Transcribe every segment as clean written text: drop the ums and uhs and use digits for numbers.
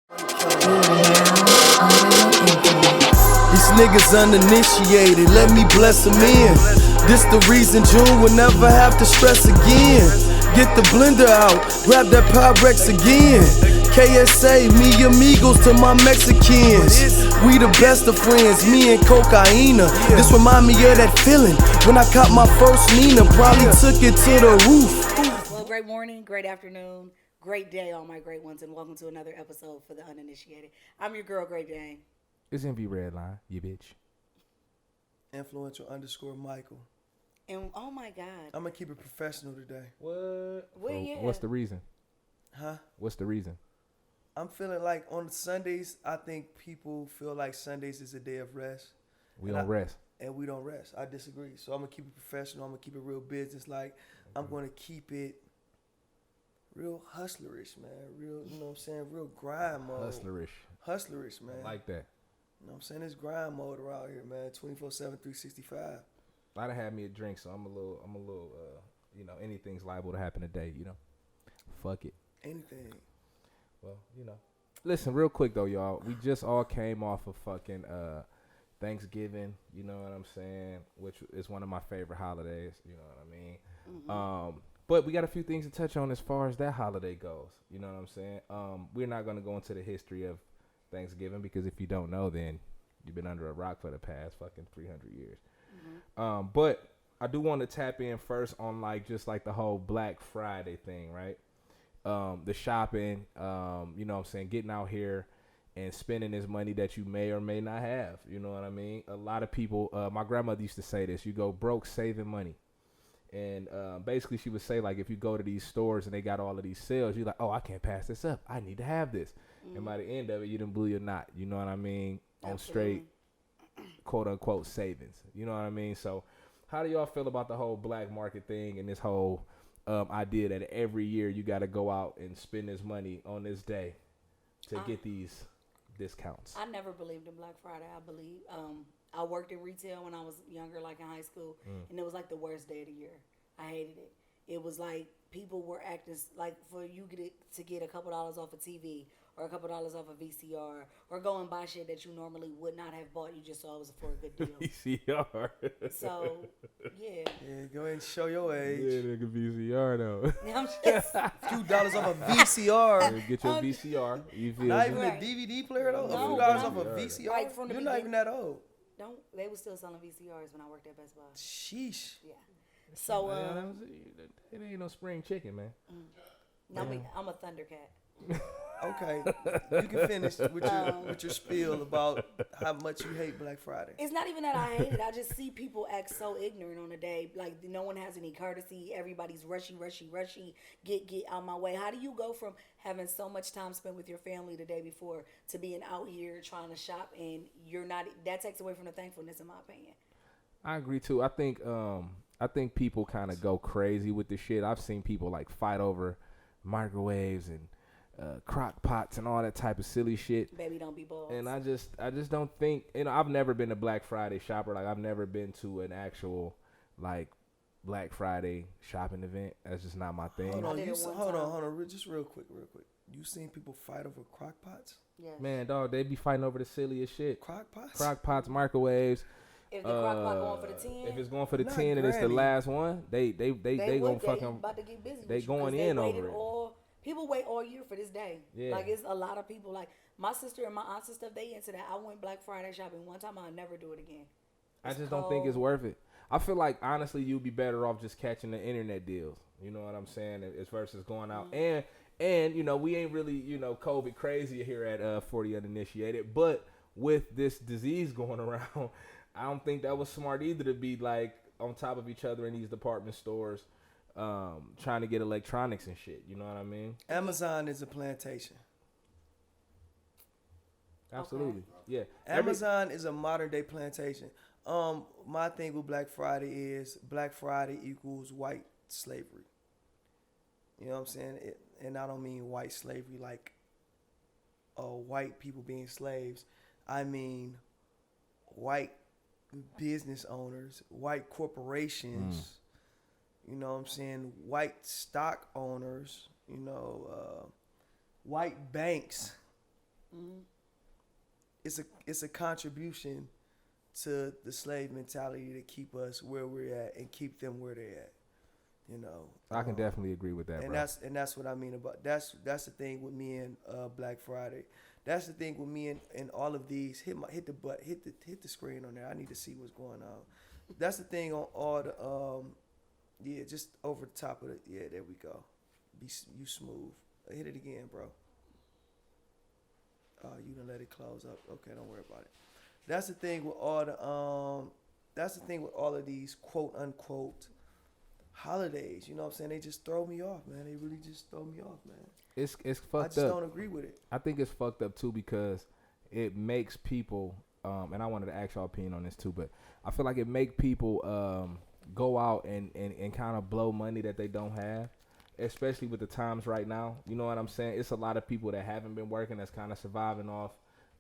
These niggas uninitiated, let me bless them in. This the reason June will never have to stress again. Get the blender out, grab that Pyrex again. KSA, me amigos to my Mexicans. We the best of friends, me and Cocaina. This remind me of that feeling when I caught my first Nina. Probably took it to the roof. Well, great morning, great afternoon, great day, all my great ones, and welcome to another episode for the Uninitiated. I'm your girl, Great Dane. It's MV Redline, you bitch. Influential _ Michael. And oh my God, I'm gonna keep it professional today. What? Well, yeah. What's the reason? Huh? What's the reason? I'm feeling like on Sundays, I think people feel like Sundays is a day of rest. We don't rest. And we don't rest. I disagree. So I'm going to keep it professional. I'm going to keep it real business. Like, I'm going to keep it real hustlerish, man. Real, you know what I'm saying? Real grind mode. Hustlerish, man. I like that. You know what I'm saying? It's grind mode around here, man. 24/7, 365. I'd have had me a drink, so I'm a little, anything's liable to happen today, Fuck it. Anything. Well, Listen, real quick, though, y'all. We just all came off of fucking Thanksgiving, you know what I'm saying? Which is one of my favorite holidays, you know what I mean? Mm-hmm. But we got a few things to touch on as far as that holiday goes, you know what I'm saying? We're not going to go into the history of Thanksgiving because if you don't know, then you've been under a rock for the past fucking 300 years. Mm-hmm. But I do want to tap in first on just the whole Black Friday thing, right? The shopping, you know what I'm saying, getting out here and spending this money that you may or may not have, you know what I mean? A lot of people, my grandmother used to say this, you go broke saving money. And basically she would say, if you go to these stores and they got all of these sales, you're like, oh, I can't pass this up. I need to have this. Mm-hmm. And by the end of it, you done blew your knot, you know what I mean? Absolutely. On straight, quote unquote, savings, you know what I mean? So how do y'all feel about the whole black market thing and this whole idea that every year you got to go out and spend this money on this day to get these discounts? I never believed in Black Friday. I worked in retail when I was younger, in high school, and it was the worst day of the year. I hated it. It was people were acting for you to get a couple dollars off a TV or a couple dollars off a VCR or go and buy shit that you normally would not have bought. You just saw it was for a good deal. VCR. So, yeah. Yeah, go ahead and show your age. Yeah, nigga, VCR though. I'm just a few dollars off a VCR. Yeah, get your VCR. You feel not me? even a DVD player though. No, a few dollars off a VCR. You're not even that old. They were still selling VCRs when I worked at Best Buy. Sheesh. Yeah. So it ain't no spring chicken, man. I'm a Thundercat. Okay, you can finish with your spiel about how much you hate Black Friday. It's not even that I hate it. I just see people act so ignorant on the day. No one has any courtesy. Everybody's rushy. Get out my way. How do you go from having so much time spent with your family the day before to being out here trying to shop and you're not? That takes away from the thankfulness, in my opinion. I agree too. I think people kind of go crazy with this shit. I've seen people fight over microwaves and crock pots and all that type of silly shit. Baby, don't be balls. And I just don't think, I've never been a Black Friday shopper. I've never been to an actual Black Friday shopping event. That's just not my thing. Hold on. Just real quick. You seen people fight over crock pots? Yeah. Man, dog, they be fighting over the silliest shit. Crock pots? Crock pots, microwaves. If the crock pot going for the 10, if it's going for the 10 and it's the last one, they gonna fucking about to get busy. They going in over it. People wait all year for this day. Yeah. It's a lot of people. My sister and my aunts and stuff, they into that. I went Black Friday shopping one time. I'll never do it again. I just don't think it's worth it. I feel honestly, you'd be better off just catching the internet deals. You know what I'm saying? As versus going out. Mm-hmm. And we ain't really, COVID crazy here at 40 Uninitiated. But with this disease going around, I don't think that was smart either to be on top of each other in these department stores. Trying to get electronics and shit, you know what I mean? Amazon is a plantation. Absolutely, yeah. Amazon is a modern day plantation. My thing with Black Friday is Black Friday equals white slavery. You know what I'm saying? And I don't mean white slavery white people being slaves. I mean white business owners, white corporations. You know what I'm saying? White stock owners, white banks It's a contribution to the slave mentality to keep us where we're at and keep them where they're at. You know, I can definitely agree with that, and bro. that's what I mean about that's the thing with me and Black Friday. That's the thing with me and all of these. Hit the screen on there. I need to see what's going on. That's the thing on all the just over the top of it. Yeah, there we go. You smooth. Hit it again, bro. You done let it close up. Okay, don't worry about it. That's the thing with all of these quote unquote holidays. You know what I'm saying? They just throw me off, man. They really just throw me off, man. It's fucked up. I just don't agree with it. I think it's fucked up too because it makes people and I wanted to ask y'all opinion on this too, but I feel like it make people go out and kind of blow money that they don't have, especially with the times right now. You know what I'm saying? It's a lot of people that haven't been working that's kind of surviving off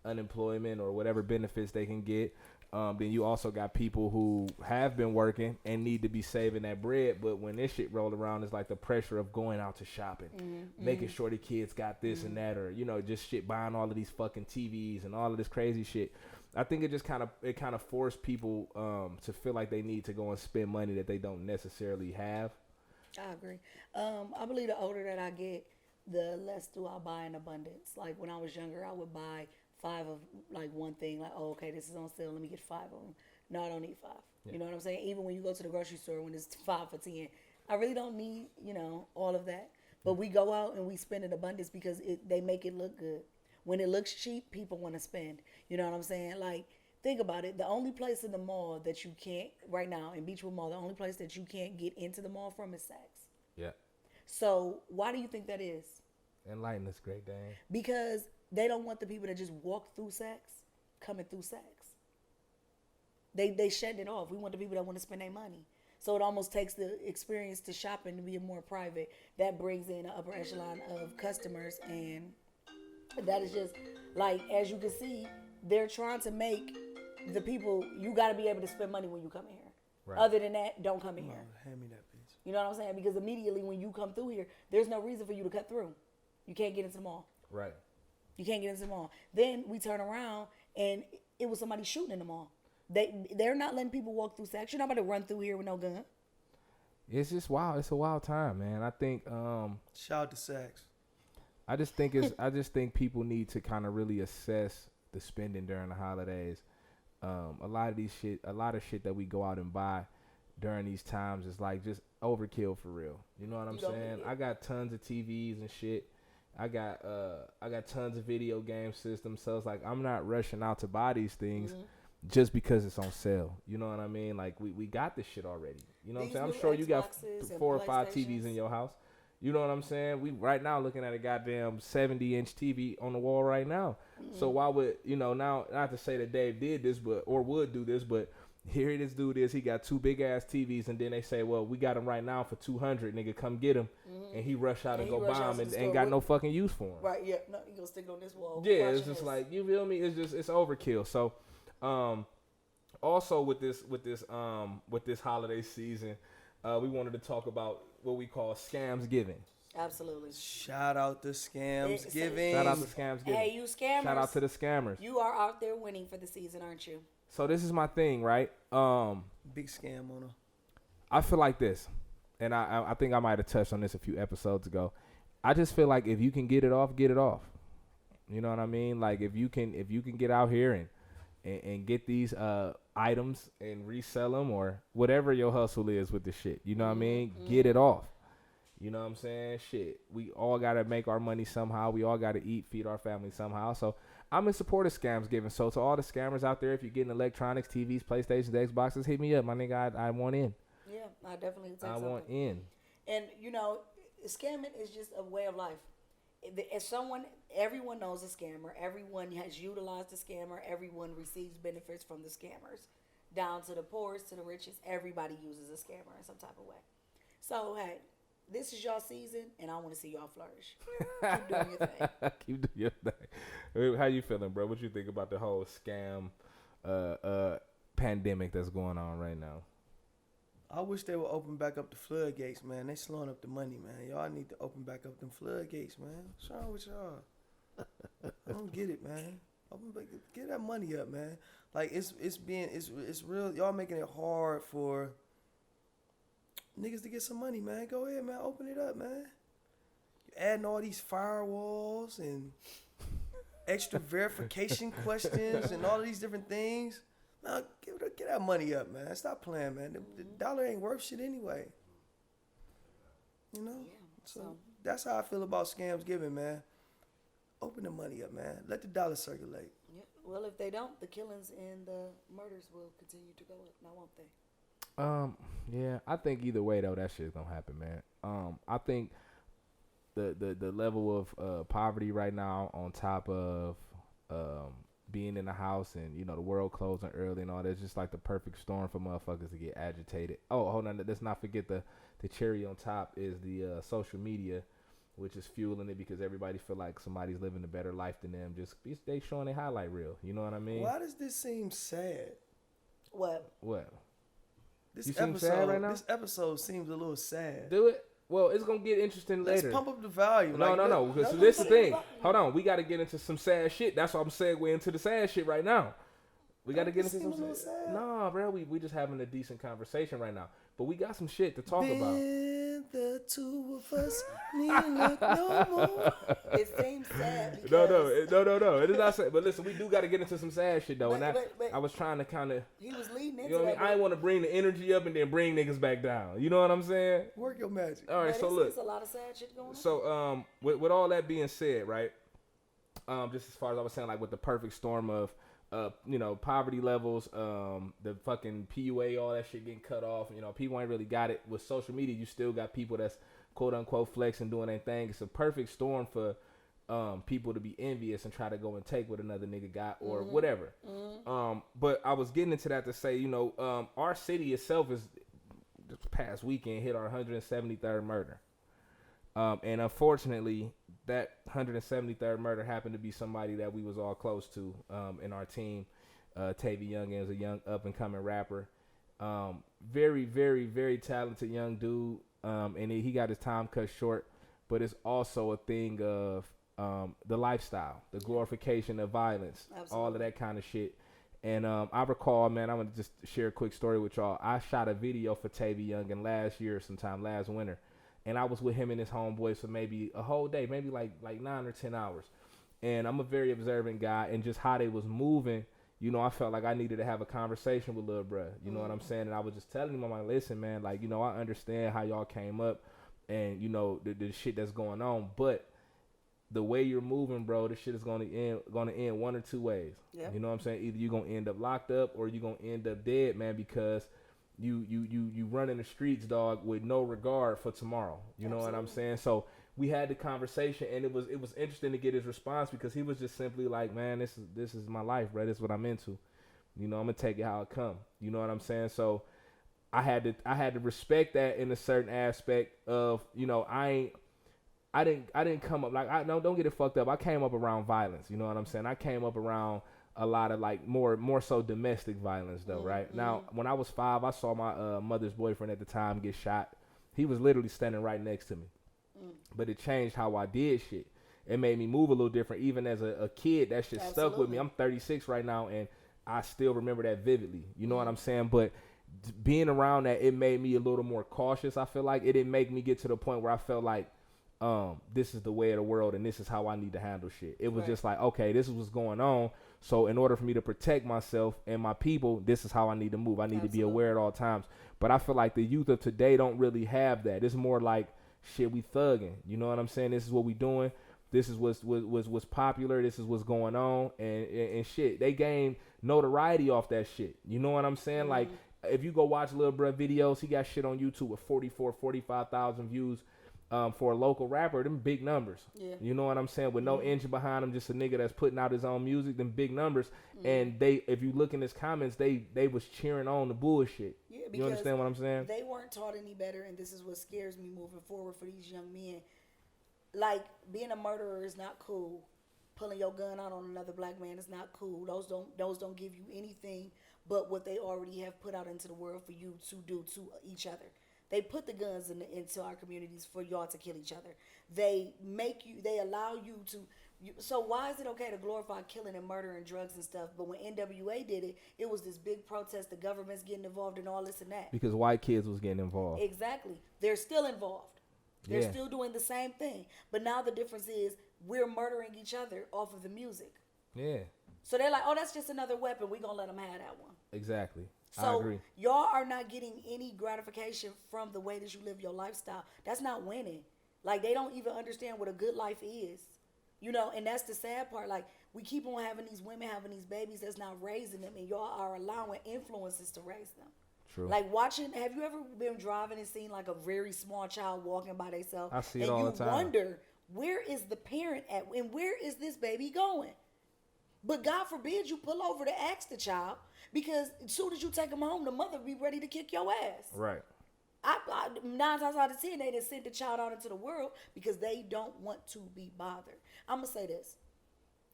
unemployment or whatever benefits they can get. Then you also got people who have been working and need to be saving that bread, but when this shit roll around, it's like the pressure of going out to shopping, making sure the kids got this and that, or just shit, buying all of these fucking TVs and all of this crazy shit. I think it just kind of forced people to feel like they need to go and spend money that they don't necessarily have. I agree. I believe the older that I get, the less do I buy in abundance. Like when I was younger, I would buy 5 of like one thing. Like, oh, okay, this is on sale. Let me get 5 of them. No, I don't need 5. Yeah. You know what I'm saying? Even when you go to the grocery store, when it's 5 for 10, I really don't need all of that. But we go out and we spend in abundance because they make it look good. When it looks cheap, people want to spend. You know what I'm saying? Like, think about it. The only place in the mall that you can't, right now, in Beechwood Mall, the only place that you can't get into the mall from is Saks. Yeah. So, why do you think that is? Enlighten us, Great Dane. Because they don't want the people that just walk through Saks coming through Saks. They shut it off. We want the people that want to spend their money. So it almost takes the experience to shopping to be more private. That brings in an upper echelon of customers, and that is just like, as you can see, they're trying to make the people, you got to be able to spend money when you come in here. Right. Other than that, don't come in here. Hand me that, please. You know what I'm saying? Because immediately when you come through here, there's no reason for you to cut through. You can't get into the mall. Right. You can't get into the mall. Then we turn around and it was somebody shooting in the mall. They're not letting people walk through Saks. You're not about to run through here with no gun. It's just wild. It's a wild time, man. I think shout out to Saks. I just think people need to kind of really assess the spending during the holidays. A lot of shit that we go out and buy during these times is like just overkill for real. You know what I'm saying? I got tons of TVs and shit. I got tons of video game systems. So it's like I'm not rushing out to buy these things just because it's on sale. You know what I mean? Like we got this shit already. You know what I'm saying? I'm sure you got 4 or 5 TVs in your house. You know what I'm saying? We right now looking at a goddamn 70-inch TV on the wall right now. So why would, now, not to say that Dave did this, or would do this, but here this dude is, he got 2 big ass TVs, and then they say, well, we got them right now for $200, nigga, come get them. And he rush out and go buy them and ain't got no fucking use for them. Right, yeah, no, he gonna stick it on this wall. Yeah, it's just like, you feel me? It's overkill. So, also with this holiday season, we wanted to talk about what we call scams giving. Absolutely. Shout out to Scams Giving. Shout out to Scams Giving. Hey, you scammers. Shout out to the scammers. You are out there winning for the season, aren't you? So this is my thing, right? Big scam on her. I feel like this, and I think I might have touched on this a few episodes ago. I just feel like if you can get it off, get it off. You know what I mean? Like if you can get out here and get these items and resell them or whatever your hustle is with the shit. You know what I mean? Get it off. You know what I'm saying? Shit. We all got to make our money somehow. We all got to eat, feed our family somehow. So I'm in support of scams giving. So to all the scammers out there, if you're getting electronics, TVs, PlayStations, Xboxes, hit me up. My nigga, I want in. Yeah, I definitely take something. I want in. And, scamming is just a way of life. If everyone knows a scammer, everyone has utilized a scammer, everyone receives benefits from the scammers. Down to the poorest, to the richest, everybody uses a scammer in some type of way. So, hey, this is y'all season, and I want to see y'all flourish. Keep doing your thing. Keep doing your thing. How you feeling, bro? What you think about the whole scam pandemic that's going on right now? I wish they would open back up the floodgates, man. They slowing up the money, man. Y'all need to open back up them floodgates, man. What's wrong with y'all? I don't get it, man. Get that money up, man. Like it's real. Y'all making it hard for niggas to get some money, man. Go ahead, man. Open it up, man. You're adding all these firewalls and extra verification questions and all of these different things. Now, get that money up, man. Stop playing, man. The dollar ain't worth shit anyway. You know? Yeah, So that's how I feel about scams giving, man. Open the money up, man. Let the dollar circulate. Yeah. Well, if they don't, the killings and the murders will continue to go up. Now, won't they? Yeah, I think either way though, that shit's gonna happen, man. I think the level of poverty right now, on top of being in the house and the world closing early and all that's just like the perfect storm for motherfuckers to get agitated. Oh, hold on, let's not forget the cherry on top is the social media, which is fueling it because everybody feel like somebody's living a better life than them. Just they showing their highlight reel. You know what I mean? Why does this seem sad? What? This You seem sad right now? This episode seems a little sad. Do it. Well, it's gonna get interesting later. Let's pump up the volume. No. Because this is the thing. Hold on, we got to get into some sad shit. That's why I'm segueing into the sad shit right now. We got to get into some sad. Nah, bro, we just having a decent conversation right now. But we got some shit to talk about. The two of us need look no more. It seems sad because... No. It is not sad. But listen, we do got to get into some sad shit, though. But I was trying to kind of... He was leading into You know what I mean? I ain't want to bring the energy up and then bring niggas back down. You know what I'm saying? Work your magic. All right, so look. There's a lot of sad shit going on. So, with all that being said, right? Just as far as I was saying, like with the perfect storm of... poverty levels, the fucking PUA, all that shit getting cut off. People ain't really got it. With social media, you still got people that's quote unquote flexing, doing their thing. It's a perfect storm for people to be envious and try to go and take what another nigga got or whatever. But I was getting into that to say, our city itself is this past weekend hit our 173rd murder. And unfortunately, that 173rd murder happened to be somebody that we was all close to in our team. Tavy Young is a young up-and-coming rapper. Very, very, very talented young dude. And he got his time cut short. But it's also a thing of the lifestyle, the glorification of violence, all of that kind of shit. And I recall, man, I'm going to just share a quick story with y'all. I shot a video for Tavy Young last winter. And I was with him and his homeboys for maybe a whole day, maybe like 9 or 10 hours. And I'm a very observant guy, and just how they was moving, I felt like I needed to have a conversation with Lil Bruh. You know what I'm saying? And I was just telling him, I'm like, listen, man, like, I understand how y'all came up and, the shit that's going on. But the way you're moving, bro, this shit is going to end one or two ways. Yep. You know what I'm saying? Either you're going to end up locked up or you're going to end up dead, man, because you run in the streets, dog, with no regard for tomorrow. You know what I'm saying? So we had the conversation, and it was interesting to get his response because he was just simply like, man, this is my life, bro. This is what I'm into. I'm gonna take it how it come. You know what I'm saying? So I had to respect that in a certain aspect of, I didn't come up like don't get it fucked up. I came up around violence. You know what I'm saying? I came up around a lot of like more so domestic violence though, right? Now, when I was 5, I saw my mother's boyfriend at the time get shot. He was literally standing right next to me. But it changed how I did shit. It made me move a little different. Even as a kid, that shit stuck with me. I'm 36 right now, and I still remember that vividly. You know what I'm saying? But being around that, it made me a little more cautious, I feel like. It didn't make me get to the point where I felt like, this is the way of the world and this is how I need to handle shit. It was just like, okay, this is what's going on. So in order for me to protect myself and my people, this is how I need to move. I need to be aware at all times. But I feel like the youth of today don't really have that. It's more like, shit, we thugging. You know what I'm saying? This is what we doing. This is what's popular. This is what's going on. And shit, they gain notoriety off that shit. You know what I'm saying? Like, if you go watch Lil Bruh videos, he got shit on YouTube with 45,000 views. For a local rapper, them big numbers. Yeah. You know what I'm saying? With no engine behind him, just a nigga that's putting out his own music, them big numbers. And if you look in his comments, they was cheering on the bullshit. Yeah, because you understand what I'm saying? They weren't taught any better, and this is what scares me moving forward for these young men. Like, being a murderer is not cool. Pulling your gun out on another black man is not cool. Those don't give you anything but what they already have put out into the world for you to do to each other. They put the guns into our communities for y'all to kill each other. They allow you to So why is it okay to glorify killing and murder and drugs and stuff? But when NWA did it, it was this big protest. The government's getting involved in all this and that. Because white kids was getting involved. Exactly. They're still involved. They're Yeah. still doing the same thing. But now the difference is we're murdering each other off of the music. Yeah. So they're like, oh, that's just another weapon. We're going to let them have that one. Exactly. I So agree. y'all are not getting any gratification from the way that you live your lifestyle. That's not winning. Like, they don't even understand what a good life is. You know, and that's the sad part. Like, we keep on having these women having these babies that's not raising them, and y'all are allowing influences to raise them. True. Like, have you ever been driving and seen like a very small child walking by themselves? I see it all the time. And you wonder, where is the parent at, and where is this baby going? But God forbid you pull over to ask the child, because as soon as you take them home, the mother be ready to kick your ass. Right. 9 times out of 10, they didn't send the child out into the world because they don't want to be bothered. I'm going to say this.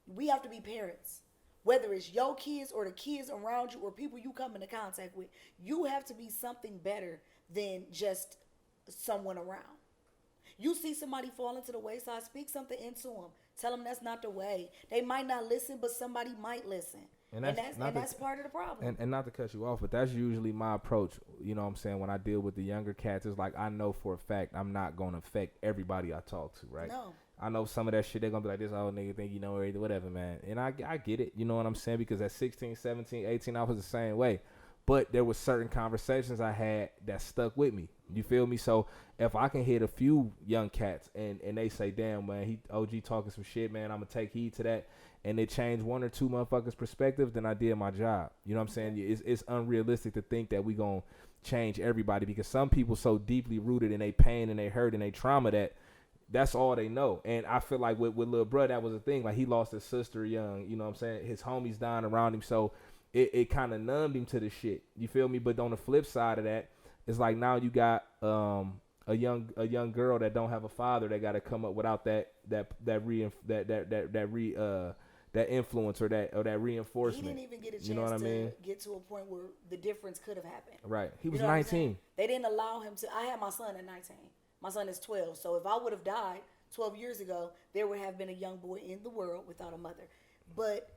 We have to be parents. Whether it's your kids or the kids around you or people you come into contact with, you have to be something better than just someone around. You see somebody fall into the wayside, speak something into them. Tell them that's not the way. They might not listen, but somebody might listen. And that's part of the problem. And not to cut you off, but that's usually my approach. You know what I'm saying? When I deal with the younger cats, it's like I know for a fact I'm not going to affect everybody I talk to, right? No. I know some of that shit, they're going to be like, this old nigga think you know everything, whatever, man. And I get it, you know what I'm saying? Because at 16, 17, 18, I was the same way. But there was certain conversations I had that stuck with me. You feel me? So if I can hit a few young cats and they say, damn, man, he OG talking some shit, man, I'm going to take heed to that. And it changed one or two motherfuckers' perspective, then I did my job. You know what I'm saying? It's unrealistic to think that we going to change everybody, because some people so deeply rooted in their pain and they hurt and they trauma that that's all they know. And I feel like with Lil Bruh, that was a thing. Like, he lost his sister young, you know what I'm saying? His homies dying around him. So it kind of numbed him to the shit. You feel me? But on the flip side of that, it's like now you got a young girl that don't have a father that got to come up without that influence or that reinforcement. He didn't even get a chance you know what I mean? to get to a point where the difference could have happened. Right. He was You know what I'm 19. saying? They didn't allow him to. I had my son at 19. My son is 12. So if I would have died 12 years ago, there would have been a young boy in the world without a mother. But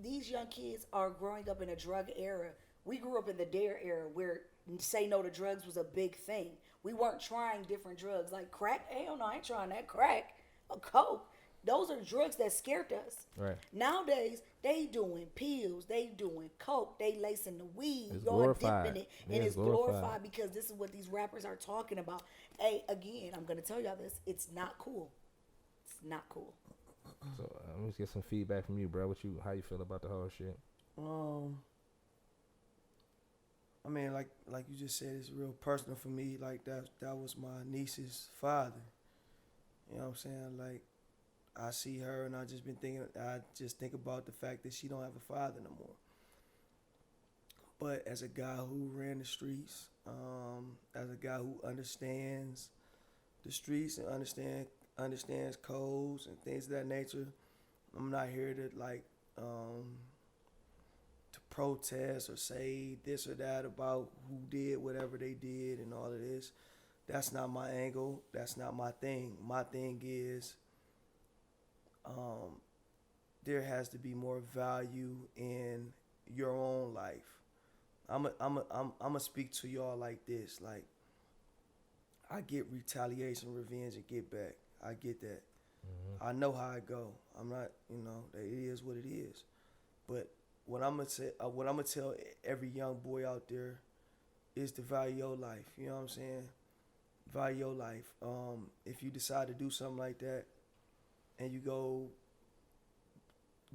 these young kids are growing up in a drug era. We grew up in the DARE era where say no to drugs was a big thing. We weren't trying different drugs like crack. Hell no, I ain't trying that crack. Or coke. Those are drugs that scared us. Right. Nowadays, they doing pills, they doing coke, they lacing the weed, It's y'all glorified. dipping it, Yeah, and it's it's glorified glorified. because this is what these rappers are talking about. Hey, again, I'm gonna tell y'all this: it's not cool. It's not cool. So let me get some feedback from you, bro. How you feel about the whole shit? I mean, like you just said, it's real personal for me. Like that was my niece's father. You know what I'm saying? Like, I see her and I just think about the fact that she don't have a father no more. But as a guy who ran the streets, as a guy who understands the streets and understands codes and things of that nature, I'm not here to to protest or say this or that about who did whatever they did and all of this. That's not my angle. That's not my thing. My thing is there has to be more value in your own life. I'm a speak to y'all like this. Like, I get retaliation, revenge, and get back. I get that. Mm-hmm. I know how it go. I'm not, it is what it is. But what I'm gonna tell every young boy out there is to value your life. You know what I'm saying? Value your life. If you decide to do something like that, and you go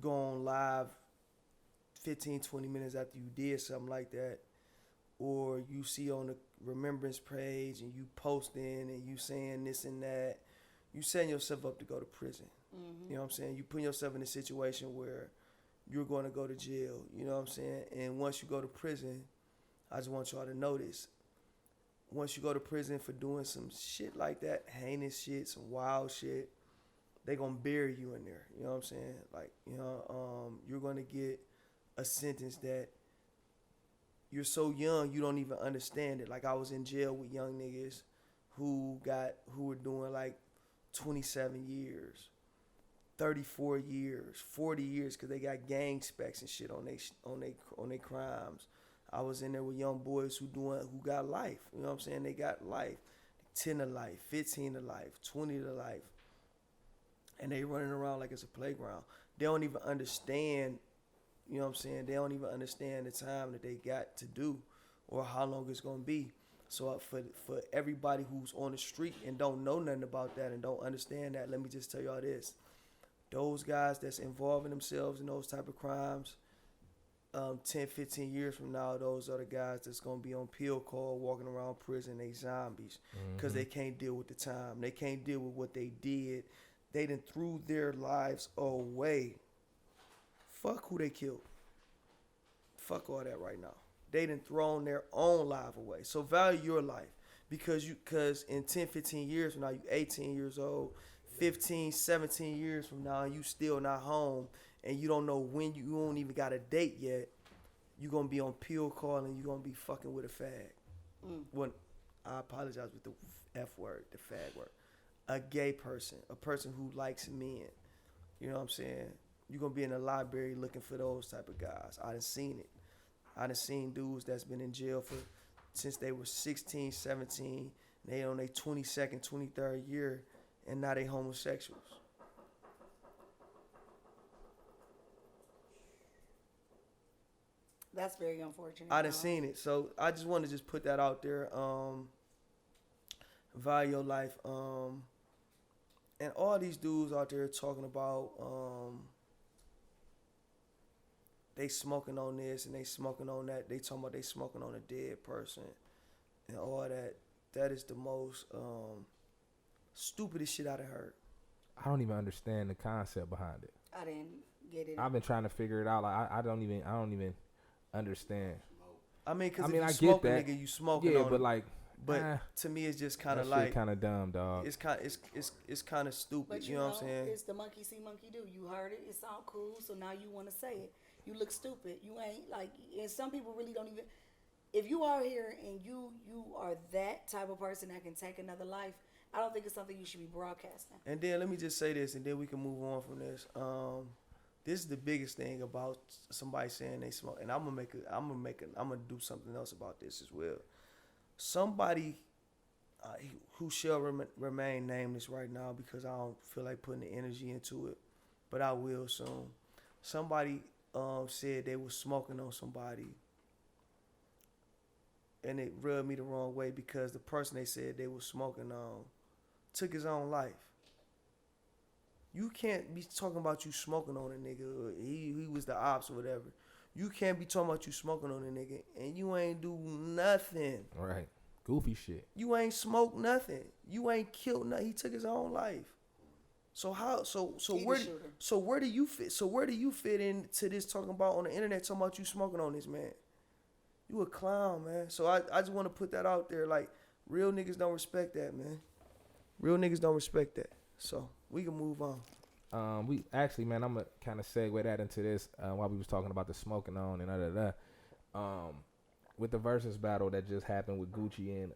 on live 15, 20 minutes after you did something like that, or you see on the remembrance page and you posting and you saying this and that, you setting yourself up to go to prison. Mm-hmm. You know what I'm saying? You putting yourself in a situation where you're going to go to jail. You know what I'm saying? And once you go to prison, I just want y'all to know this. Once you go to prison for doing some shit like that, heinous shit, some wild shit, they gonna bury you in there. You know what I'm saying? Like, you're gonna get a sentence that you're so young you don't even understand it. Like, I was in jail with young niggas who were doing like 27 years. 34 years, 40 years, because they got gang specs and shit on they crimes. I was in there with young boys who got life. You know what I'm saying? They got life, 10 to life, 15 to life, 20 to life, and they running around like it's a playground. They don't even understand. You know what I'm saying? They don't even understand the time that they got to do, or how long it's gonna be. So for everybody who's on the street and don't know nothing about that and don't understand that, let me just tell y'all this. Those guys that's involving themselves in those type of crimes, 10, 15 years from now, those are the guys that's going to be on pill call, walking around prison. They zombies because they can't deal with the time. They can't deal with what they did. They done threw their lives away. Fuck who they killed. Fuck all that right now. They done thrown their own life away. So value your life because in 10, 15 years from now, you 18 years old, 15, 17 years from now, and you still not home, and you don't know when, you don't even got a date yet, you going to be on pill call and you going to be fucking with a fag. When I apologize with the F word, the fag word. A gay person, a person who likes men. You know what I'm saying? You're going to be in the library looking for those type of guys. I done seen it. I done seen dudes that's been in jail since they were 16, 17, and they on their 22nd, 23rd year, and now they homosexuals. That's very unfortunate. I done seen it. So I just want to just put that out there. Value your life. And all these dudes out there talking about they smoking on this and they smoking on that. They talking about they smoking on a dead person and all that. That is the most stupidest shit I've heard. I don't even understand the concept behind it. I didn't get it. I've been trying to figure it out. Like I don't even understand. I mean, because if I you get smoke a that. nigga, you smoking Yeah, on but it. like, But to me, it's just kind of that like shit kind of dumb, dog. it's kind of stupid. But you know what I'm saying? It's the monkey see, monkey do. You heard it. It sound cool, so now you want to say it. You look stupid. You ain't like. And some people really don't even. If you are here and you are that type of person that can take another life, I don't think it's something you should be broadcasting. And then let me just say this, and then we can move on from this. This is the biggest thing about somebody saying they smoke, and I'm gonna do something else about this as well. Somebody who shall remain nameless right now because I don't feel like putting the energy into it, but I will soon. Somebody said they was smoking on somebody, and it rubbed me the wrong way because the person they said they was smoking on took his own life. You can't be talking about you smoking on a nigga. He was the ops or whatever. You can't be talking about you smoking on a nigga and you ain't do nothing. Right. Goofy shit. You ain't smoked nothing. You ain't killed nothing. He took his own life. So where do you fit? So where do you fit into this talking about on the internet talking about you smoking on this man? You a clown, man. So I just want to put that out there. Like, real niggas don't respect that, man. Real niggas don't respect that. So we can move on. We actually, man, I'm gonna kind of segue that into this while we was talking about the smoking on and with the versus battle that just happened with Gucci and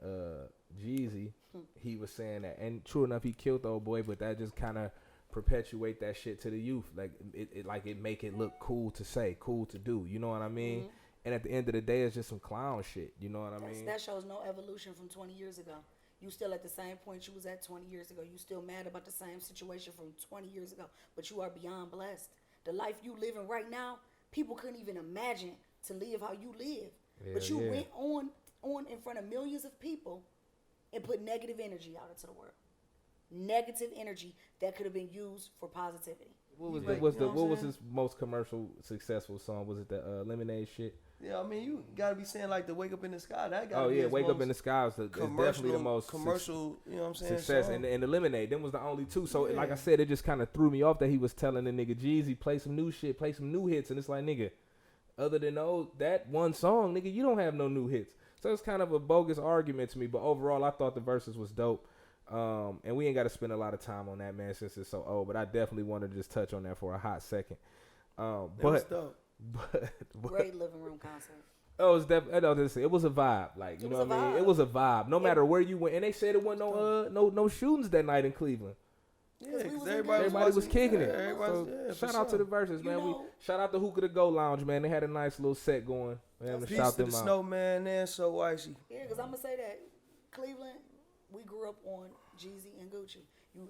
Jeezy, he was saying that, and true enough, he killed the old boy, but that just kind of perpetuate that shit to the youth, like it make it look cool to say, cool to do, you know what I mean? Mm-hmm. And at the end of the day, it's just some clown shit, you know what I mean? That shows no evolution from 20 years ago. You still at the same point you was at 20 years ago. You still mad about the same situation from 20 years ago, but you are beyond blessed. The life you living right now, people couldn't even imagine to live how you live. Yeah, but you went on in front of millions of people and put negative energy out into the world. Negative energy that could have been used for positivity. What was his most commercial successful song? Was it the Lemonade shit? Yeah, I mean, you gotta be saying like the Wake Up in the Sky. That gotta be Wake Up in the Sky is definitely the most commercial. You know what I'm saying? Success and the Lemonade. Them was the only two. So like I said, it just kind of threw me off that he was telling the nigga Jeezy play some new shit, play some new hits, and it's like, nigga, other than that one song, nigga, you don't have no new hits. So it's kind of a bogus argument to me. But overall, I thought the verses was dope. And we ain't got to spend a lot of time on that, man, since it's so old. But I definitely wanted to just touch on that for a hot second. Was dope. But great living room concert. Oh, it was a vibe. Like, you know what I mean? It was a vibe. No matter where you went, and they said it wasn't no shootings that night in Cleveland. Yeah, we because was in Everybody was kicking it. Everybody, So yeah, shout for out to sure. the Verses, man. know- Shout out to Hookah to Go Lounge, man. They had a nice little set going. Man, Peace shout to the them out. Snowman and So Icy. Yeah, because I'm going to say that Cleveland, we grew up on Jeezy and Gucci.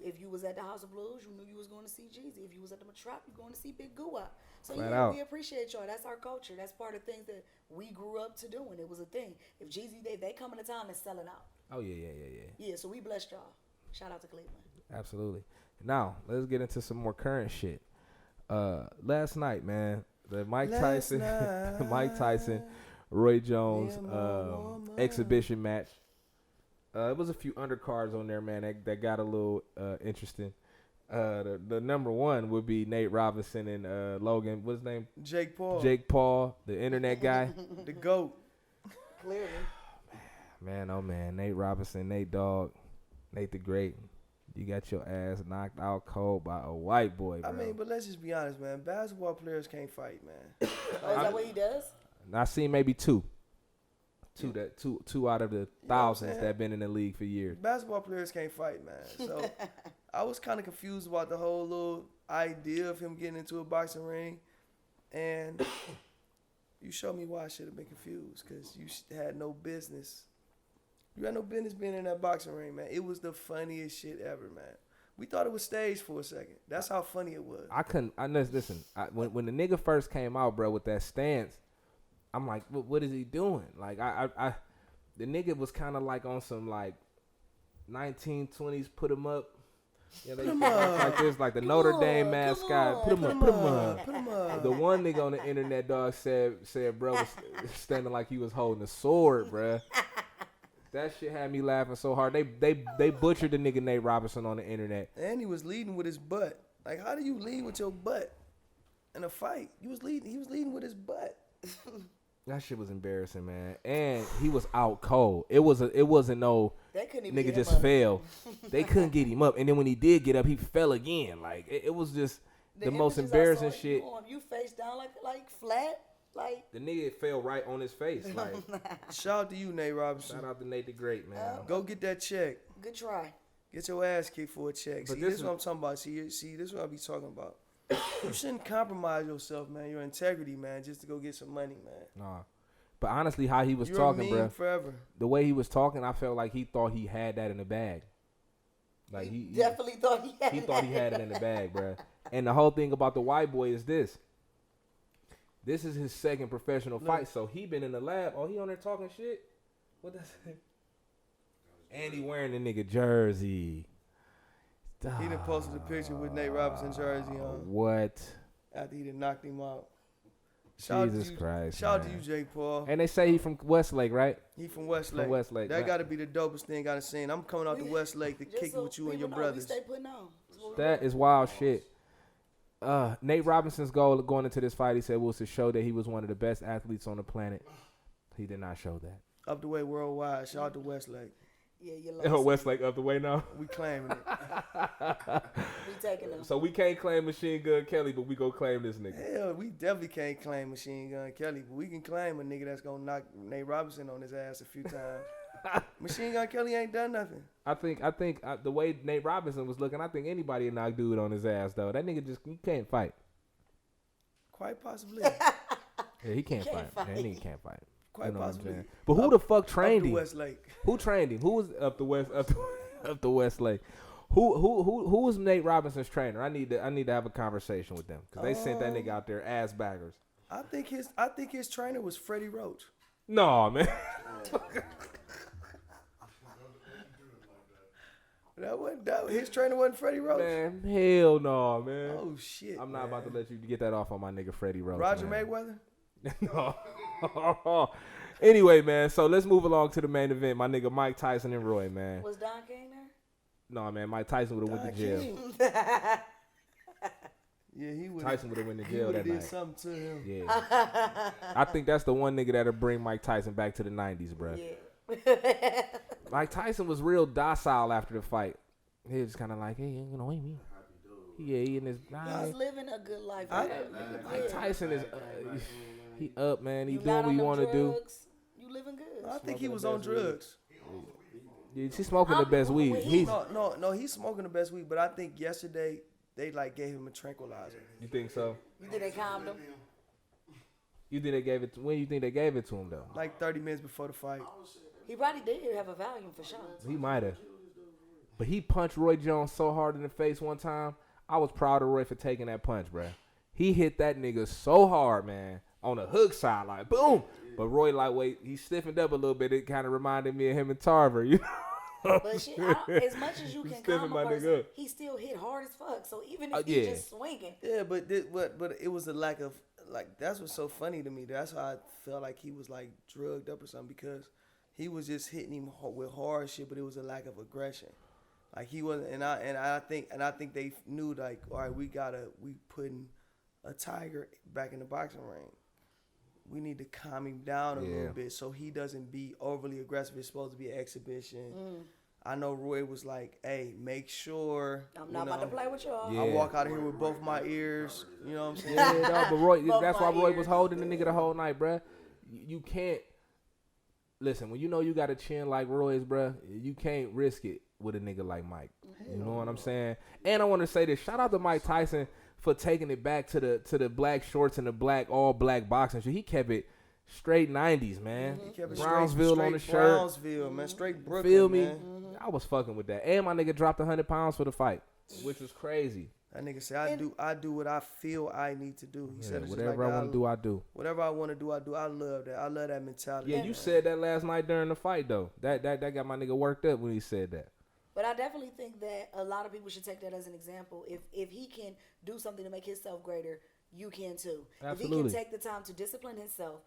If you was at the House of Blues, you knew you was going to see Jeezy. If you was at the Trap, you going to see Big Goo-Wop. So Flat yeah, out. we appreciate y'all. That's our culture. That's part of things that we grew up to doing. It was a thing. If Jeezy, they come into town, they're selling out. Oh yeah. Yeah, so we blessed y'all. Shout out to Cleveland. Absolutely. Now let's get into some more current shit. Last night, man, the Mike Tyson, Roy Jones exhibition match. It was a few undercards on there, man, that got a little interesting. The number one would be Nate Robinson and Logan. What's his name? Jake Paul. Jake Paul, the internet guy. The GOAT. Clearly. Man, oh man, Nate Robinson, Nate Dogg, Nate the Great. You got your ass knocked out cold by a white boy, bro. I mean, but let's just be honest, man. Basketball players can't fight, man. Oh, is that what he does? I seen maybe two out of the thousands saying? that been in the league for years. Basketball players can't fight, man. So I was kind of confused about the whole little idea of him getting into a boxing ring. And you showed me why I should have been confused, because you had no business. You had no business being in that boxing ring, man. It was the funniest shit ever, man. We thought it was staged for a second. That's how funny it was. Listen, when the nigga first came out, bro, with that stance, I'm like, what is he doing? Like, the nigga was kind of like on some like 1920s put him up. Yeah, they like this, like the Notre Dame mascot. Put him up. Put him up. The one nigga on the internet, dog, said bro was standing like he was holding a sword, bruh. That shit had me laughing so hard. They butchered the nigga Nate Robinson on the internet. And he was leading with his butt. Like, how do you lead with your butt in a fight? He was leading with his butt. That shit was embarrassing, man. And he was out cold. It wasn't no They couldn't even nigga get him just up. fell. They couldn't get him up. And then when he did get up, he fell again. Like it was just the most images I embarrassing saw shit. You face down like flat, like. The nigga fell right on his face. Like, Shout out to you, Nate Robinson. shout out to Nate the Great, man. Go get that check. Good try. Get your ass kicked for a check. But See, this this is what I'm talking about. See, this is what I be talking about. You shouldn't compromise yourself, man. Your integrity, man, just to go get some money, man. Nah. But honestly, how he was You're talking, a meme bro. forever. The way he was talking, I felt like he thought he had that in the bag. Like he Definitely thought he had. he thought he had it in the bag, bro. And the whole thing about the white boy is this. This is his second professional fight, so he been in the lab. Oh, he on there talking shit? What that say? And he wearing the nigga jersey. He done posted a picture with Nate Robinson jersey on What? after he done knocked him out. Jesus Christ, Shout out to man. you, Jake Paul. And they say he from Westlake, right? He from Westlake. From Westlake. That got to be the dopest thing I done seen. I'm coming out to Westlake to Just kick it with you and your people know, brothers. We stay putting on. That's what we That do. is wild shit. Nate Robinson's goal going into this fight, he said, was to show that he was one of the best athletes on the planet. He did not show that. Up the way worldwide. Shout out to Westlake. Yeah, you Oh, lost. Westlake up the way now. We claiming it. We taking them. So we can't claim Machine Gun Kelly, but we go claim this nigga. Hell, we definitely can't claim Machine Gun Kelly, but we can claim a nigga that's gonna knock Nate Robinson on his ass a few times. Machine Gun Kelly ain't done nothing. I think the way Nate Robinson was looking, I think anybody would knock dude on his ass though. That nigga just he can't fight. Quite possibly. Yeah, he can't can't fight. fight. That nigga can't fight. Quite You know what I'm possibly. saying? But who the fuck trained Up to him? Westlake. Who trained him? Who was up the Westlake? Who was Nate Robinson's trainer? I need to have a conversation with them because they sent that nigga out there ass baggers. I think his trainer was Freddie Roach. No, man. His trainer wasn't Freddie Roach. Man, hell no, man. Oh shit. I'm not about to let you get that off on my nigga Freddie Roach. Roger man. Mayweather. No. Anyway, man. So let's move along to the main event. My nigga Mike Tyson and Roy, man. Was Don King there? No, man. Mike Tyson would have went to jail. King. Yeah, he would. Tyson would have went to He jail would that have did night. something to him. Yeah. I think that's the one nigga that'll bring Mike Tyson back to the 90s, bro. Yeah. Mike Tyson was real docile after the fight. He was kind of like, hey, you know what I mean? Yeah, he in his. He's living a good life. Mike Tyson is. He up, man. He You doing not what on he them want to do. drugs, You living good. I think he was on drugs. Yeah, she's smoking the best weed. when He's. No, he's smoking the best weed. But I think yesterday they like gave him a tranquilizer. You think so? You think they calmed him? You think they gave it? When you think they gave it to him though? Like 30 minutes before the fight. He probably did have a Valium for sure. He might have. But he punched Roy Jones so hard in the face one time. I was proud of Roy for taking that punch, bruh. He hit that nigga so hard, man, on the hook side, like boom. But Roy, like, wait, he stiffened up a little bit. It kind of reminded me of him and Tarver, you know. But shit, as much as you can calm my a nigga person, up. he still hit hard as fuck. So even if he's just swinging. Yeah, but it was a lack of, like, that's what's so funny to me. That's why I felt like he was like drugged up or something, because he was just hitting him with hard shit, but it was a lack of aggression. Like he wasn't, and I think they knew, like, all right, we putting a tiger back in the boxing ring. We need to calm him down a little bit so he doesn't be overly aggressive. It's supposed to be an exhibition. I know Roy was like, hey, make sure. I'm not about to play with y'all. Yeah. I walk out of here with both my ears. You know what I'm saying? Yeah, no, but Roy, Both that's why my Roy ears. was holding the nigga the whole night, bruh. You can't, listen, when you know you got a chin like Roy's, bruh, you can't risk it with a nigga like Mike. You know what I'm saying? And I want to say this, shout out to Mike Tyson for taking it back to the black shorts and the all black boxing shit. He kept it straight 90s, man. He kept it Brownsville straight on the shirt. Brownsville, man. Straight Brooklyn, Feel me? man. I was fucking with that. And my nigga dropped 100 pounds for the fight, which was crazy. That nigga said, I do what I feel I need to do. He said, it's just whatever like I want to do, I do. Whatever I want to do, I do. I love that. I love that mentality. Yeah, you man. said that last night during the fight, though. That got my nigga worked up when he said that. But I definitely think that a lot of people should take that as an example. If he can do something to make himself greater, you can too. Absolutely. If he can take the time to discipline himself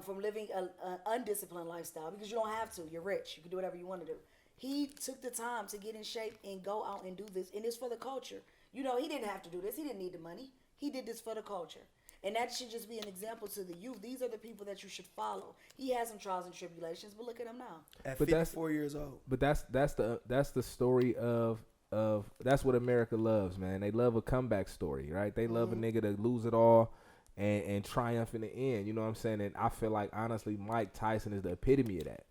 from living an undisciplined lifestyle, because you don't have to. You're rich. You can do whatever you want to do. He took the time to get in shape and go out and do this, and it's for the culture. You know, he didn't have to do this. He didn't need the money. He did this for the culture. And that should just be an example to the youth. These are the people that you should follow. He has some trials and tribulations, but look at him now. At But 54 years old. But that's the story of that's what America loves, man. They love a comeback story, right? They love a nigga to lose it all and triumph in the end. You know what I'm saying? And I feel like, honestly, Mike Tyson is the epitome of that.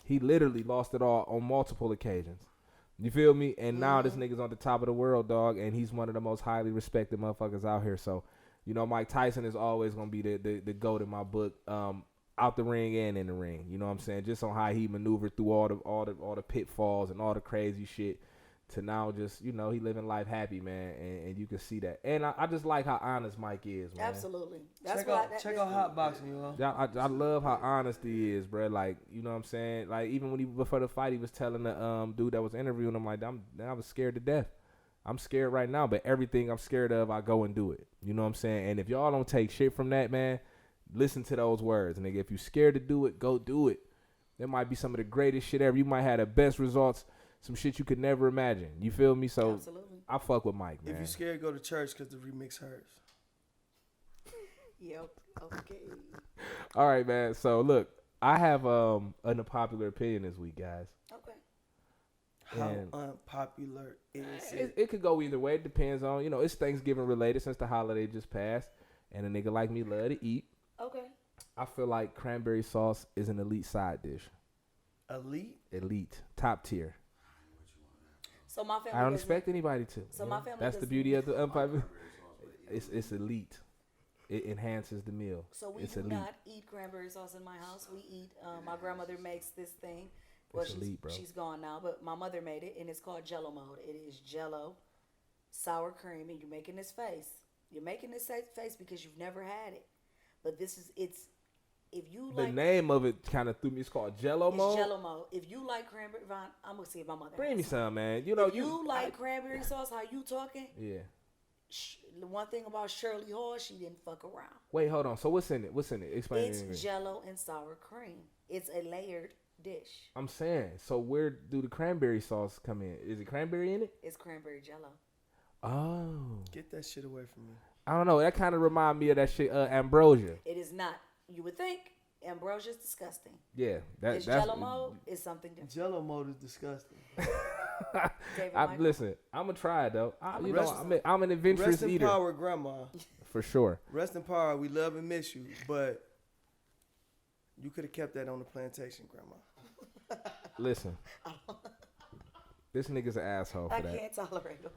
He literally lost it all on multiple occasions. You feel me? And now this nigga's on the top of the world, dog, and he's one of the most highly respected motherfuckers out here. So, you know, Mike Tyson is always gonna be the GOAT in my book, out the ring and in the ring. You know what I'm saying? Just on how he maneuvered through all the pitfalls and all the crazy shit to now just, you know, he living life happy, man, and you can see that. And I just like how honest Mike is, man. Absolutely. That's Check out Hot Boxing, you know. I love how honest he is, bro. Like, you know what I'm saying? Like, even when before the fight, he was telling the dude that was interviewing him, like, I was scared to death. I'm scared right now, but everything I'm scared of, I go and do it. You know what I'm saying? And if y'all don't take shit from that, man, listen to those words, nigga. If you scared to do it, go do it. That might be some of the greatest shit ever. You might have the best results, some shit you could never imagine. You feel me? So Absolutely. I fuck with Mike, man. If you scared, go to church because the remix hurts. Yep. Okay. All right, man. So look, I have an unpopular opinion this week, guys. Okay. How And- unpopular is it? It could go either way. It depends on, you know, it's Thanksgiving related since the holiday just passed, and a nigga like me love to eat. Okay. I feel like cranberry sauce is an elite side dish. Elite, top tier. So my family. I don't doesn't- expect anybody to. So you my know? family That's the doesn't- beauty of the unpopular. It's elite. It enhances the meal. So we it's do elite. not eat cranberry sauce in my house. We eat. My grandmother makes this thing. Well, It's elite, bro. she's gone now, but my mother made it, and it's called Jello mode. It is Jello, sour cream, and you're making this face. You're making this face because you've never had it. But this is if you The like. name of it kind of threw me. It's called Jello It's mode. Jello mode. If you like cranberry, Vaughn, I'm gonna see if my mother. Bring has me it. some, man. You know If you like cranberry sauce, how you talking? Yeah. The one thing about Shirley Hall, she didn't fuck around. Wait, hold on. So what's in it? What's in it? Explain it. It's Jello and sour cream. It's a layered dish. I'm saying. So where do the cranberry sauce come in? Is it cranberry in it? It's cranberry Jello. Oh. Get that shit away from me. I don't know. That kind of remind me of that shit, ambrosia. It is not. You would think ambrosia is disgusting. Yeah. It's That's Jello mode is something different. Jello mode is disgusting. David Michael? Listen, I'm gonna try it though. You Rest- know, I'm an adventurous Rest in eater power, Grandma. for sure. Rest in power. We love and miss you, but you could have kept that on the plantation, Grandma. Listen, This nigga's an asshole for I that. can't tolerate them.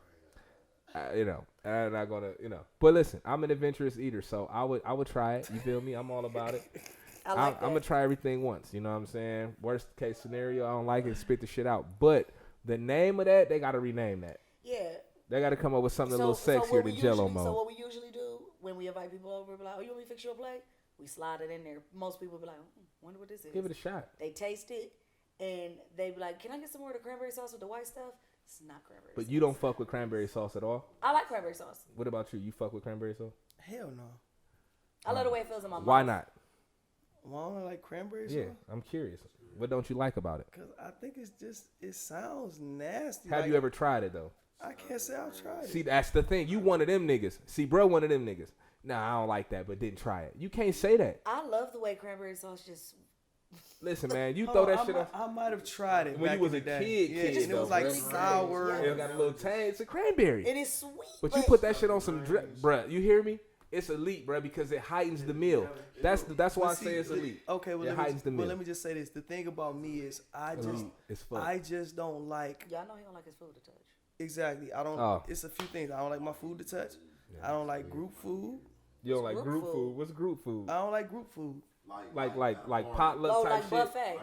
You know, and I'm not gonna, you know. But listen, I'm an adventurous eater, so I would try it. You feel me? I'm all about it. I like that. I'm gonna try everything once. You know what I'm saying? Worst case scenario, I don't like it, spit the shit out. But the name of that, they gotta rename that. Yeah. They gotta come up with something a little sexier than Jello mode. So what we usually do when we invite people over, be like, "Oh, you want me to fix you a plate?" We slide it in there. Most people be like, "Wonder what this is." Give it a shot. They taste it, and they be like, "Can I get some more of the cranberry sauce with the white stuff?" It's not cranberry But sauce. you don't fuck with cranberry sauce at all? I like cranberry sauce. What about you? You fuck with cranberry sauce? Hell no. I love the way it feels in my mouth. Why not? Why don't I like cranberry sauce? Yeah, I'm curious. What don't you like about it? Because I think it's just, it sounds nasty. Have like, you ever tried it though? I can't say I've tried See, it. that's the thing. You one of them niggas. See, bro, one of them niggas. Nah, I don't like that, but didn't try it. You can't say that. I love the way cranberry sauce just. Listen, man, you Hold throw on, that shit on. I might have tried it When back you was in a the day. kid, Yeah, kid, and it was though, like bruh. sour. Yeah. It got a little tang. It's a cranberry. It is sweet. But you put that shit on some drip, bruh. You hear me? It's elite, bruh, because it heightens the meal. That's why I say it's elite. Okay, well, It heightens the meal. let me just say this. The thing about me is Elite as fuck. I just don't like, Y'all know he don't like his food to touch. exactly. I don't, Oh. it's a few things. I don't like my food to touch. I don't like group food. You don't like Group group food. food? What's group food? I don't like group food. Like potluck Oh, type like shit. buffet.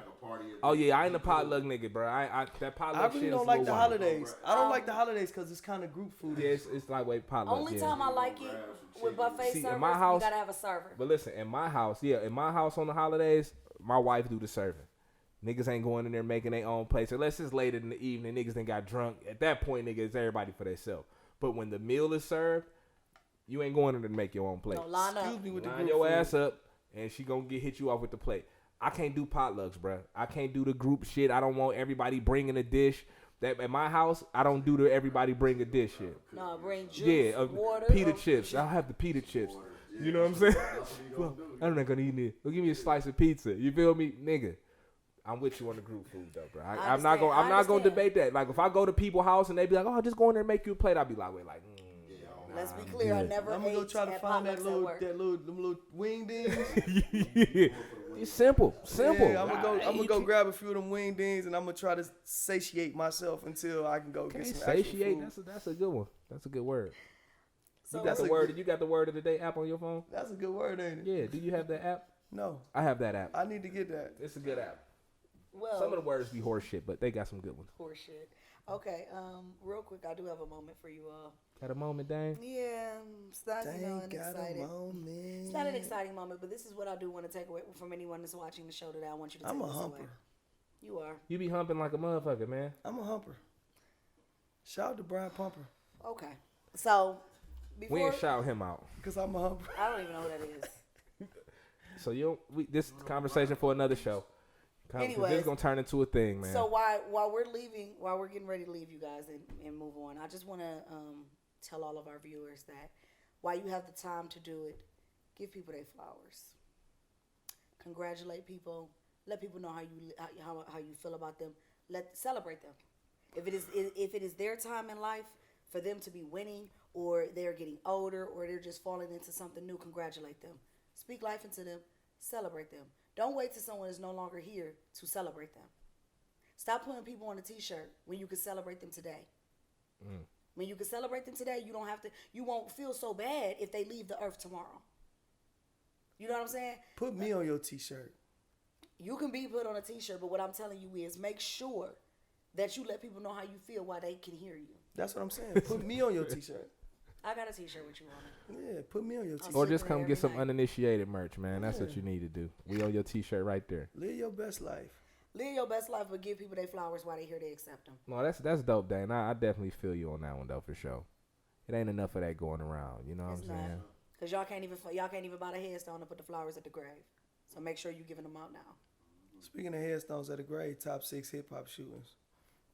Oh yeah, I ain't a potluck nigga, bro. I that potluck I shit really is don't a like little the wild. holidays. I don't like the holidays because it's kind of group food. Yeah, it's like wait potluck. Only yeah. time I like it with buffet See, in service, my house- you gotta have a server. But listen, in my house on the holidays, my wife do the serving. Niggas ain't going in there making their own plates unless it's late in the evening. Niggas then got drunk. At that point, nigga, it's everybody for themselves. But when the meal is served, you ain't going in there to make your own plate. No, line up. Excuse me with the Line group your food. ass up, and she gonna hit you off with the plate. I can't do potlucks, bruh. I can't do the group shit. I don't want everybody bringing a dish. That at my house, I don't do the everybody bring a dish shit. No, bring juice, Yeah, water, pita or- chips. I'll have the pita chips. You know what I'm saying? Well, I'm not gonna eat it. Well, give me a slice of pizza. You feel me, nigga? I'm with you on the group food though, bro. I'm not gonna. I I'm not gonna understand. debate that. Like if I go to people's house and they be like, "Oh, just go in there and make you a plate," I'll be like, "Wait, like." Let's be clear, I never I'm ate gonna go try to at find potlucks them at work. little wing dings. It's simple. Yeah, I'm gonna go grab a few of them wing dings and I'm gonna try to satiate myself until I can go get some actual Satiate. food. That's a good one. That's a good word. So You got the word. You got the word of the day app on your phone? That's a good word, ain't it? Yeah. Do you have that app? No, I have that app. I need to get that. It's a good app. well, Some of the words be horse shit, but they got some good ones. horseshit. Okay, real quick, I do have a moment for you all. Got a moment, Dane? Yeah, it's not, you know, Thank God excited. a moment. It's not an exciting moment, but this is what I do want to take away from anyone that's watching the show today. I want you to take I'm a this humper. away. You are. You be humping like a motherfucker, man. I'm a humper. Shout out to Brian Pumper, Okay. So, We before... ain't shout him out. because I'm a humper. I don't even know who that is. So this conversation for another show. 'Cause Anyways, this is gonna turn into a thing, man. So while we're leaving, while we're getting ready to leave you guys and move on, I just want to tell all of our viewers that while you have the time to do it, give people their flowers. Congratulate people. Let people know how you feel about them. Celebrate them. If it is their time in life for them to be winning, or they're getting older, or they're just falling into something new, congratulate them. Speak life into them. Celebrate them. Don't wait till someone is no longer here to celebrate them. Stop putting people on a t-shirt when you can celebrate them today. When you can celebrate them today, you won't feel so bad if they leave the earth tomorrow. You know what I'm saying? Put me on your t-shirt. You can be put on a t-shirt, but what I'm telling you is make sure that you let people know how you feel while they can hear you. That's what I'm saying. Put me on your t-shirt. I got a t-shirt with you on it. Yeah, put me on your t-shirt. or just sleeping come there get every some night. uninitiated merch, man. That's what you need to do. We on your t-shirt right there. Live your best life. Live your best life, but give people their flowers while they here to accept them. No, that's dope, Dan. I definitely feel you on that one though, for sure. It ain't enough of that going around. You know what It's I'm not. saying? Because y'all can't even buy the headstone to put the flowers at the grave. So make sure you're giving them out now. Speaking of headstones at the grave, top 6 hip-hop shootings.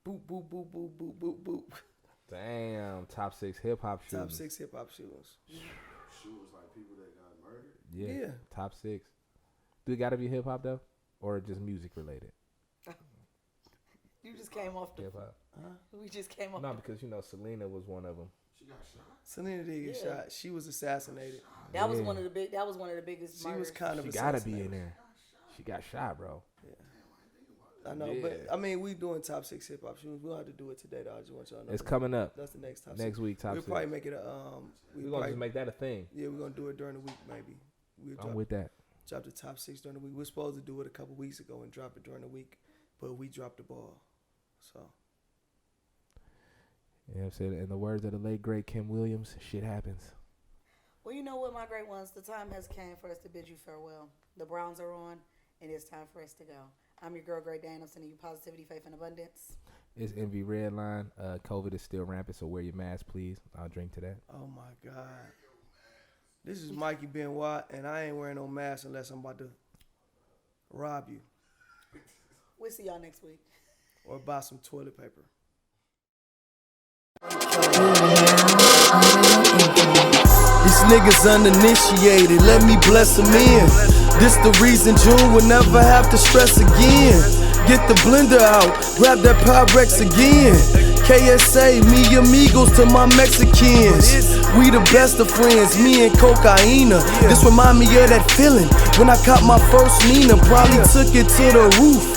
Boop, boop, boop, boop, boop, boop, boop. Damn, top 6 hip hop Top shooters. 6 hip-hop shootings. Shooters like people that got murdered. Yeah, Yeah. top 6. Do it got to be hip hop though, or just music related? You just came off the. Hip hop. We just came off. No, because Selena was one of them. She got shot. Selena did get Yeah. shot. She was assassinated. That was Yeah. one of the big. That was one of the biggest. She murders. was kind of She gotta be assassinated. in there. She got shot, bro. I know, Yeah. but I mean, we doing top 6 hip hop shoes. We don't have to do it today, though. I just want y'all to know. It's coming up That's the next top next 6. week. Top We'll 6. probably make it a We're gonna just make that a thing. Yeah, we're gonna do it during the week, maybe. I'm with that. Drop the top 6 during the week. We're supposed to do it a couple weeks ago and drop it during the week, but we dropped the ball. So. Yeah, I'm saying. In the words of the late great Kim Williams, shit happens. Well, you know what, my great ones, the time has came for us to bid you farewell. The Browns are on, and it's time for us to go. I'm your girl, Great Dane. I'm sending you positivity, faith, and abundance. It's MV Redline. COVID is still rampant, so wear your mask, please. I'll drink to that. Oh my God. This is Mikey Benoit, and I ain't wearing no mask unless I'm about to rob you We'll see y'all next week. or buy some toilet paper. These niggas uninitiated, let me bless them in. This the reason June will never have to stress again. Get the blender out, grab that Pyrex again. KSA, me amigos to my Mexicans. We the best of friends, me and Cocaina. This remind me of that feeling when I caught my first Nina. Probably took it to the roof.